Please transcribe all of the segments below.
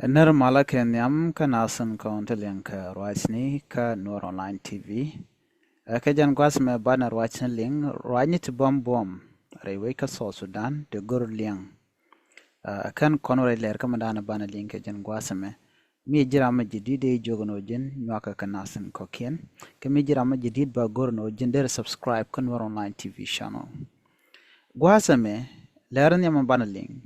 Ner mala kenyam ka nasan kauntalian ka rwachni ka Nur Online TV. Ka jan gwas me bana rwachni ling rwani ti bom rewe ka so Sudan de gur liang. Kan konore ler ka madana bana ling ka jan gwas me. Mi jira ma jidide jogono jin nywaka ka nasan ko kien. Ka mi jira ma jidid ba gur no jin der subscribe ka Nur Online TV channel. Gwas me ler nyama bana ling.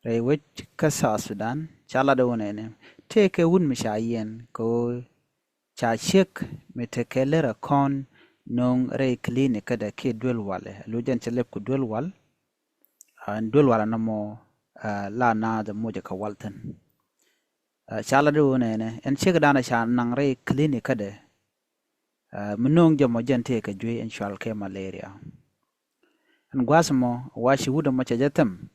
Rewe ka sa Sudan chala da wone te ke wun mishayen ko cha shek metekelera kon nong re clinic kada ke dwel wale lujan chalep ku dwel wal an dwel wala namo la na da moja ka walten chala da wone en shek dana sha nang re clinic kada munong jamo jante ka jwe en shal ke malaria an gwasmo washi wuda macha jatam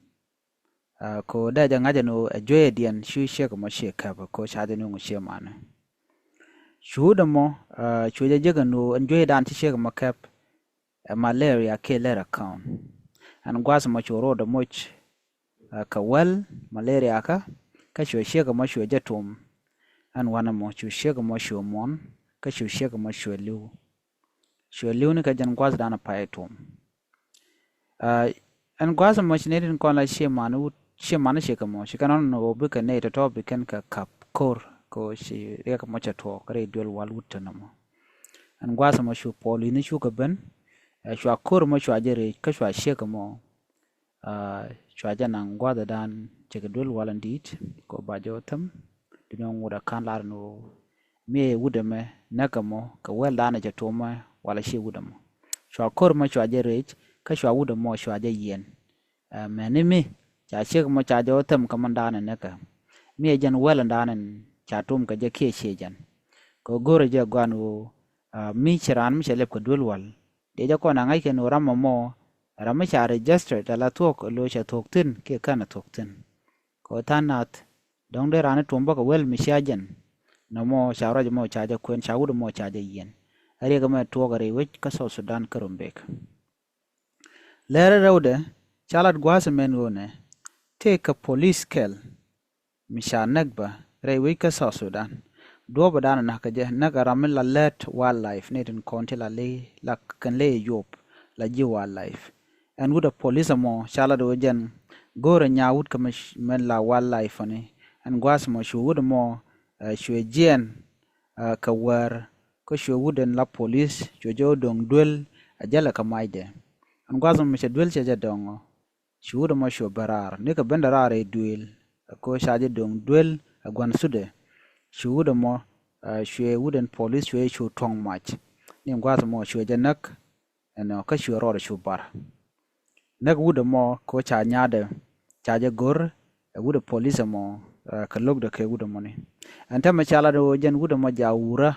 ko da jangaja no joye dian shu shek mo sheka ba ko shade no ngushe mana shuda mo chuje jaga no joye dan ti shek mo kap malaria ke lera account an gwas mo choro da moch ka wal malaria ka shu shek mo shu jatum an wana mo shu shek mo shu mon ka shu shek mo shu liu ni ka jan gwas dana paitum an gwas mo chinedin kon la she manu she mana she kamo she kanon no buka ne to biken ka kap kor ko she reka mo chato kare dol walut namo an gwasa mo shu poli ni shu ka ben shu akor mo shu ajere ka shu she kamo shu ajana ngwada dan che dol walandit ko bajo tam dino nguda kan lar no me wudame nakamo ka wel dana chato ma wala she wudamo shu akor mo shu ajere ka shu wudamo shu ajayen menimi cha shek mo cha jo tem kamandana ne ka mi jan welan danen cha tum ka je ke shejan ko gore je gwanu mi chiran mi chelep ko dulwal de ja ko na ngai ke no ram mo ram cha register da la thok lo cha thok tin ke kana thok tin ko tanat dong de ran tum ba ko wel mi shajan no mo cha ra mo cha je kwen cha wud mo cha je yen ari ga me to gare wich ka so Sudan karumbek lere rawde chalat gwasa men wone take a police kel misha nagba rewe ka South Sudan do badana nakaje nagaram la let wildlife netin konti la le la kan le yop la ji wildlife and with a police mo shala do jen gore nyawut ka men la wildlife ne and gwas mo shu wud mo shu jen ka war ko shu wuden la police jojo dong dwel ajala ka maide and gwas mo shu dwel che dongo shuhuda mo shu barar ne ka bendarare duel ko shaje dong duel agwan sude shuhuda mo shwe wooden police shwe shu tong match ne ngwata mo shwe janak no ka shwe ro shu bar nak wuda mo ko cha nyade chaje gor wuda police mo ka logda ke wuda mo ne anta ma chala do jen wuda mo jawura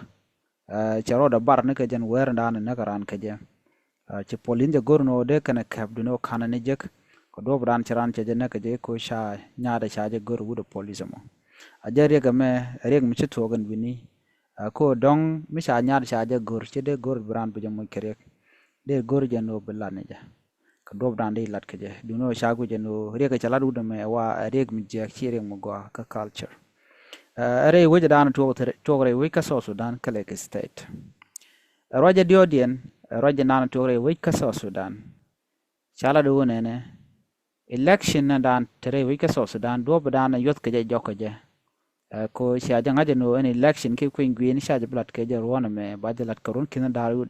charo da bar ne ka jen wer ndan na karan ka je che police gor no de kana kabdu no kana ne jek ko do bran charan che jena ke je ko sha nya da sha je gor wuda police mo ajare ga me reg mi chito gan bini ko dong mi sha nya da sha je gor che de gor bran bu mo kere de gor je no bella ne ja ko do bran de lat ke je du no sha gu je no reg chala du me wa reg mi je chi reg mo go ka culture are we dan to re we ka so Sudan kale ke state roja diodien roja nan to re we ka so Sudan chala du ne election na dan tere we ka so Sudan do badana yot ke je joko je ko sha janga je no en election ke ko ngwi ni sha je blat ke je rona me ba je lat karun kin daru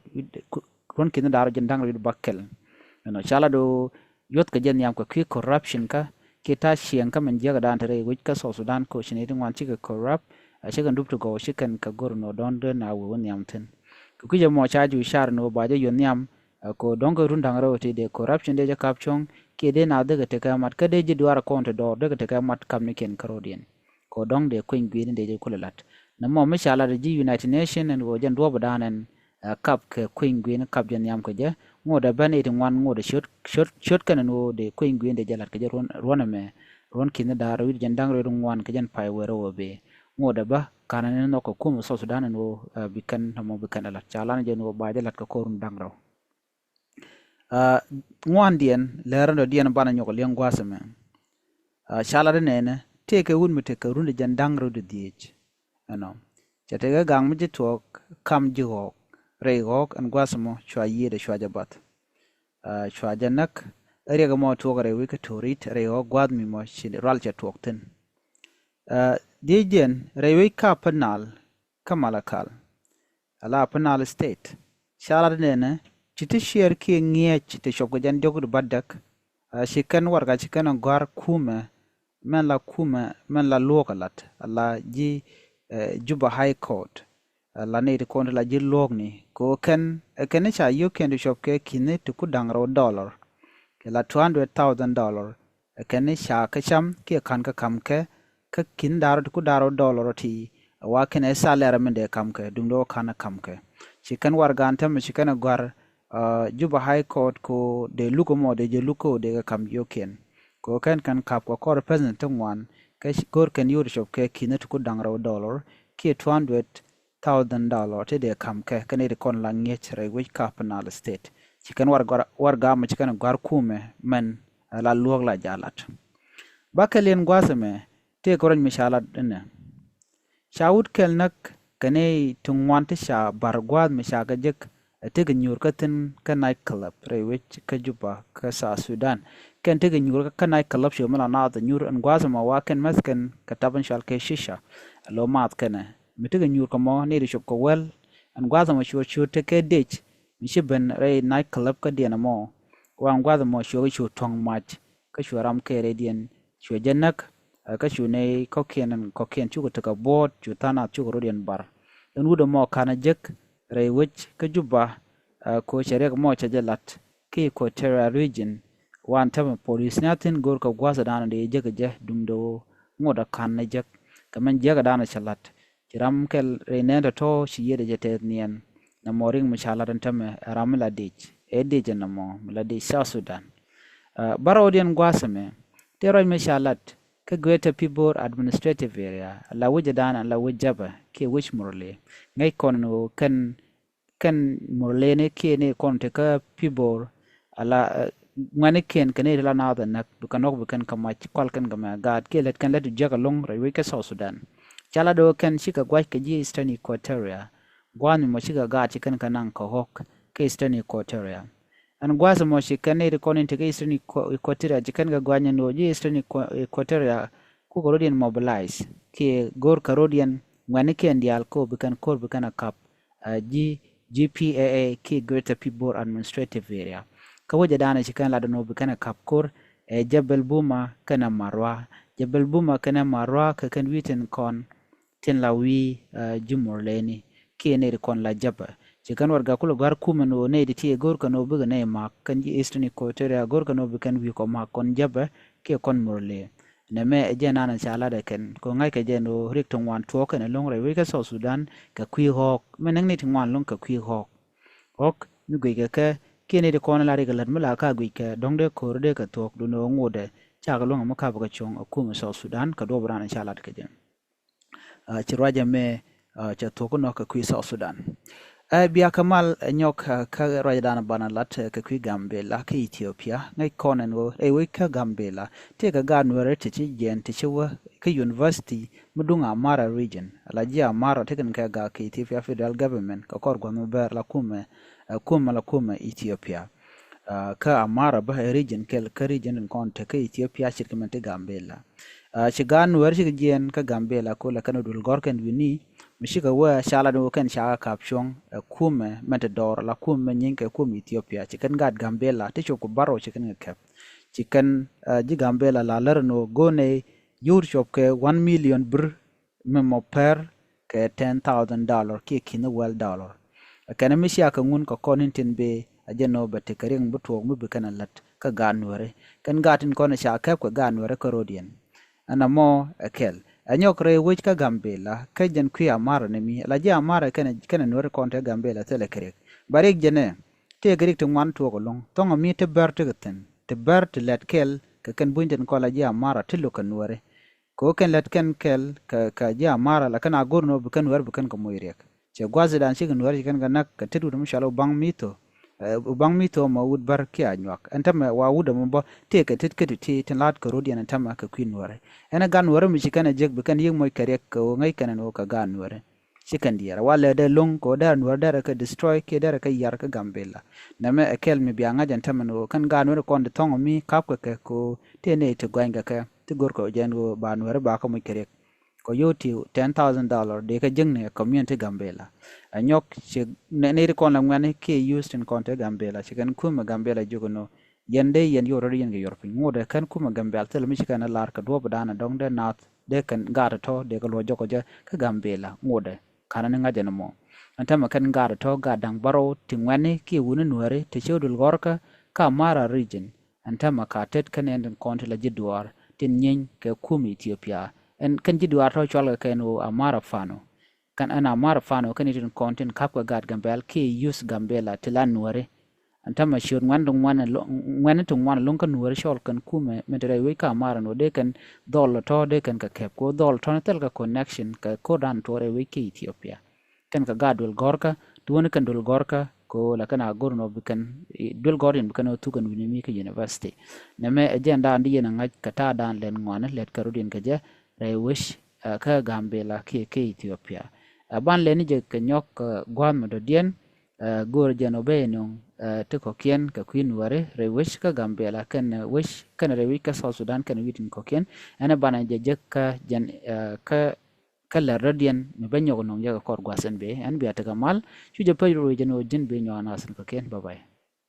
ron kin daru je ndang ri bakkel no chala do yot ke je nyam ko ki corruption ka ke ta shien ka men je ga dan tere we ka so Sudan ko shine din wan chi ka corrupt a shi kan dubto go shi kan ka gor no don de na wo nyam tin ku je mo cha ju shar no ba je yon nyam ko dongo rundang rawti de corruption de je kapchong ke de na daga te kamat ka de ji duara konta do daga te kamat kam ni ken karodien ko dong de queen gwin de je kulalat na mo mishala de ji United Nation and go jan do badanen kap ke queen gwin kap jan yam ko je ngoda bane tin wan ngoda shot kan no de queen gwin de jalat ke je ron me ron kin da ro jan dang ro wan ke jan pai wero be ngoda ba kana no ko kum so Sudan no bikan mo bikan alat chalan je no ba jalat ko korum dang ro ngwan dien lerando dien bana nyoko lien gwasame shala de nene take a wood me take a run jan dangro de diech ano chatega gang me talk kam jihok reigok and guasamo chwa ye de chwa jabat chwa janak area mo talk re wika to read reigok gwad mi mo shi ral cha talk tin dijen rewe ka panal kamalakal ala panal state shala ne chiti share ki ngie chiti shop jan jogur badak shikan warga chikan gar kume men la lokalat la ji juba high court la ne ko la ji logni ko ken cha you can shop ke kine to ku dangro dollar ke la $200,000 ken cha ka cham ke kan ka kam ke ka kin daro ku daro dollar ti wa ken salary men de kam ke dum do kana kam ke chikan warga antam chikan gar juba high court ko de luko mo de je luko de kam yoken ko kan kap ko represent one ke kor ken yur shop ke kinet ko dangra dollar ke $200,000 te de kam ke ken de kon la ngechere which capital state chikan war ma chikan gar kume men la luog la jalat bakalen gwasame te koron mishalat ne shawut kel nak kane tungwante sha bargwad mishaga jek tege nyur katin ka night club rewich ka juba ka sa Sudan ken tege nyur ka night club sho mala na da nyur an gwazama wa ken masken ka taban shal ke shisha lo mat kana mitege nyur ka mo ne shop ko wel an gwazama sho te ke dich mi shiben re night club ka diana mo wa an gwazama sho tong match ka sho ram ke re dien sho janak ka sho ne koken chu ko ka bot chu tana chu ro dien bar dan wudo mo kana jek rewich ka juba ko sharek mo cha jalat ki ko terra region wan tam police natin gor ka gwasa dana de jega je dumdo ngoda kan na jek kaman jega dana chalat tiram kel renenda to shi yede jete nien na moring mushalat tame ramla dich edije na mo la de South Sudan barodian gwasa me terra mushalat ka greater people administrative area la wujadana la wujaba ke wish murle ngai kono kan murlene kene konte ka pibor ala ngane ken kene la na da nak dukanok bukan kama kwal kan gama gad ke let kan let jaga long rawi ka South Sudan chala do kan shika gwa ka ji Eastern Equatoria gwani mo shika ga chikan kanan ka hok ke Eastern Equatoria an gwaza mo shika ne konin te Eastern Equatoria chikan ga gwanya no ji Eastern Equatoria ku Rodian mobilize ke gor ka Rodian ngane ken dial ko bukan kap ji GPAA ki Greater People Administrative Area kawaja dana chikan la dono bikana kapkor Jabal Buma kana marwa Jabal Buma kana marwa ka kan witen kon tin la wi jumorleni ki ne kon la jaba chikan warga kulo gar kumano ne diti gor kano buga ne ma kan ji Eastern Equatoria gor kano bikan wi ko ma kon jaba ki kon morle ne me jena na chala da ken ko ngai ka jeno rik tong wan to kan long re wi ka South Sudan ka kwi hok menang ni ting wan long ka kwi hok mi gwe ka kene de kon la re galat mala ka gwe ka dong de kor de ka tok du no ngode cha ga long ma ka ba chong ku mu South Sudan ka do bran chala da ka jen ci raja me cha to ko no ka kwi South Sudan biya kamal nyok ka raja dana bana lat ka kwi Gambela ka Ethiopia ngai konen wo we ka Gambela te ka ga nwere te ci jen te wa ka university mudunga Amara region la ji Amara te kan ka ga ka Ethiopia federal government ka kor gwa ber la kuma Ethiopia ka Amara ba region kel ka region kon te ka Ethiopia shirkamente Gambela shiga nwere shi jen ka Gambela ko la kana dul gorken wini mishika wa shala do kan shaka kapshong kume metador la kume nyinke kume Ethiopia chicken gad Gambela te choko baro chicken kep chicken ji Gambela la lerno gone yur shop ke 1 million br memo per ke $10,000 ki kina well dollar kana mishia ka ngun ko konintin be ajeno bate karing buto mu be kana lat ka ganware kan gatin kono shaka ko ganware ko rodien anamo akel anyokre wich ka Gambela ka jen kwi Amara ne mi la ji Amara kana nwer konte Gambela tele kerek barik jene te gerik to wan to long tonga mi te berte geten te berte let kel ka kan bunjen ko la ji Amara tilo kan nwere ko ken let ken kel ka ji Amara la kana gorno bu kan wer bu kan ko moyrek che gwazi dan shi kan wer kan ga nak ka tedu dum shalo bang mito bang mi to ma wud bar ki anyak antama wa wuda mo bo te ka tit ka ti tin lat ko rodian antama ka queen wore ena gan wore mi chikana jeg be kan yeng moy kare ko ngai kana no ka gan wore chikan diara wala de long ko dar nur dar ka destroy ke dar ka yar ka gambela na me akel mi bianga jan tamano kan gan wore kon de tongo mi kap ka ko te ne te gwanga ka te gor ko jan go ban wore ba ka moy kare ko yoti $10,000 de ka jengne community gambela anyok che ne ko la ngane ke used in conte gambela chikan kuma gambela jogono yende yen yoro yen ge yorpin ngode kan kuma gambela tel mi chikan lar ka do badana dong de nath de kan gara to de ko lo joko ja ka gambela ngode kana nga jana mo antama kan gara to ga dang baro tingwane ki wunu nuare te chodul gorka ka mara region antama ka tet kan enden conte la jidwar tin nyen ke kuma Ethiopia en kan jidwar to chwal ka no amara fano kan ana mara fano kan itin content kapka gad gambel ke use gambela tilan nuare antama shur ngwandung ngwana tung ngwana lung kan nuare shol kan kume medre we ka mara no de kan dol to de kan ka kep ko dol to tel ka connection ka kodan to re we ke Ethiopia kan ka gadul gorka tuone kan dul gorka ko la kana gorno bikan dul gorin bikan tu kan winimi ka university neme agenda andi yena ngaj kata dan len ngwana let karudin ka je re wish ka gambela ke Ethiopia ban leni je kenyok gwan mododien gor jano be no te ko kien ka queen ware re wish ka gambela kan wish kan re wish ka South Sudan kan witin ko kien ana bana je ka jan ka la radian me banyo no ya ko gwasen be an biya ta kamal ju je payro jano jin be nyo anasan ko kien bye bye